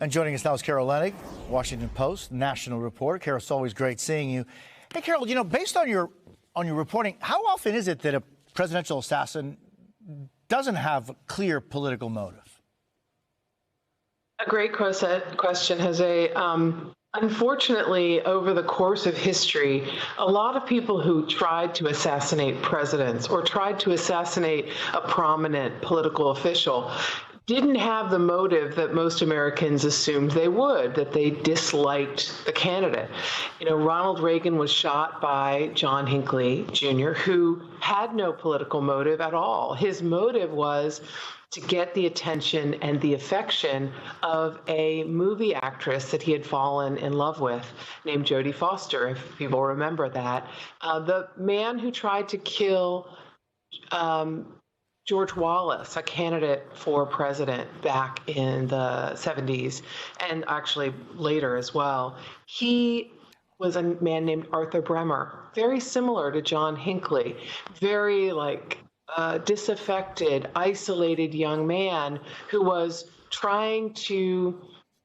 And joining us now is Carol Leonnig, Washington Post national reporter. Carol, it's always great seeing you. Hey, Carol, based on your reporting, how often is it that a presidential assassin doesn't have a clear political motive? A great question, Jose. Unfortunately, over the course of history, a lot of people who tried to assassinate presidents or tried to assassinate a prominent political official didn't have the motive that most Americans assumed they would, that they disliked the candidate. Ronald Reagan was shot by John Hinckley Jr., who had no political motive at all. His motive was to get the attention and the affection of a movie actress that he had fallen in love with named Jodie Foster, if people remember that. The man who tried to kill George Wallace, a candidate for president back in the 70s, and actually later as well, he was a man named Arthur Bremer, very similar to John Hinckley, very disaffected, isolated young man who was trying to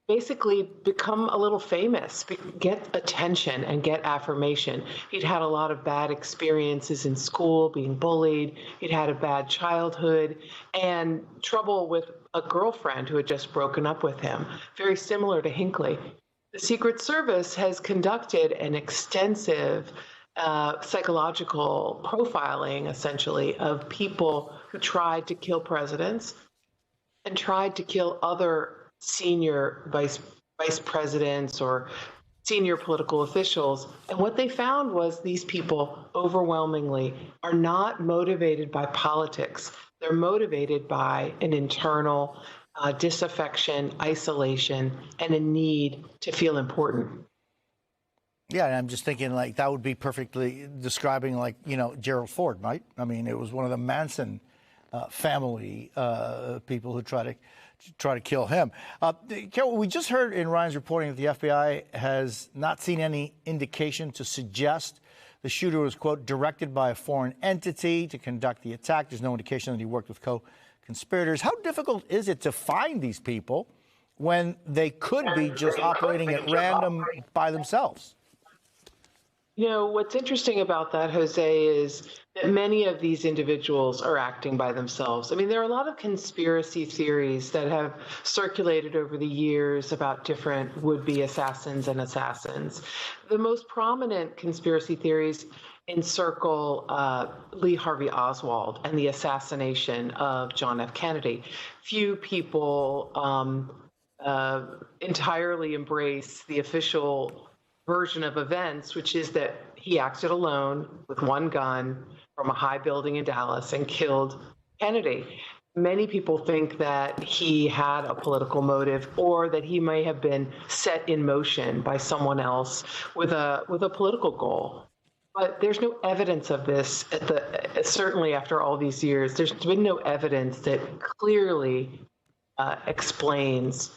basically become a little famous, get attention and get affirmation. He'd had a lot of bad experiences in school, being bullied. He'd had a bad childhood and trouble with a girlfriend who had just broken up with him, very similar to Hinckley. The Secret Service has conducted an extensive psychological profiling, essentially, of people who tried to kill presidents and tried to kill other senior vice presidents or senior political officials. And what they found was these people overwhelmingly are not motivated by politics. They're motivated by an internal disaffection, isolation, and a need to feel important. Yeah, and I'm just thinking that would be perfectly describing Gerald Ford, right? I mean, it was one of the Manson family people who try to kill him. Carol, we just heard in Ryan's reporting that the FBI has not seen any indication to suggest the shooter was, quote, directed by a foreign entity to conduct the attack. There's no indication that he worked with co-conspirators. How difficult is it to find these people when they could be just operating at random by themselves? What's interesting about that, Jose, is that many of these individuals are acting by themselves. I mean, there are a lot of conspiracy theories that have circulated over the years about different would-be assassins and assassins. The most prominent conspiracy theories encircle Lee Harvey Oswald and the assassination of John F. Kennedy. Few people entirely embrace the official version of events, which is that he acted alone with one gun from a high building in Dallas and killed Kennedy. Many people think that he had a political motive or that he may have been set in motion by someone else with a political goal. But there's no evidence of this, certainly after all these years. There's been no evidence that clearly explains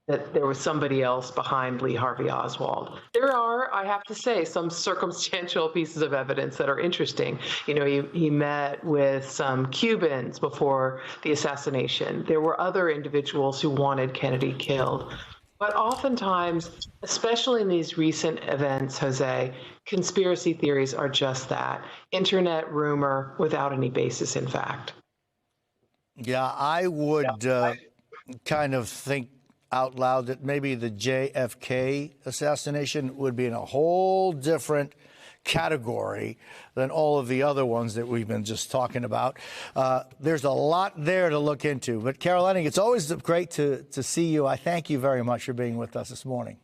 that there was somebody else behind Lee Harvey Oswald. There are, I have to say, some circumstantial pieces of evidence that are interesting. He met with some Cubans before the assassination. There were other individuals who wanted Kennedy killed. But oftentimes, especially in these recent events, Jose, conspiracy theories are just that, internet rumor without any basis in fact. Yeah, I would kind of think out loud that maybe the JFK assassination would be in a whole different category than all of the other ones that we've been just talking about. There's a lot there to look into. But Carol Leonnig, it's always great to see you. I thank you very much for being with us this morning.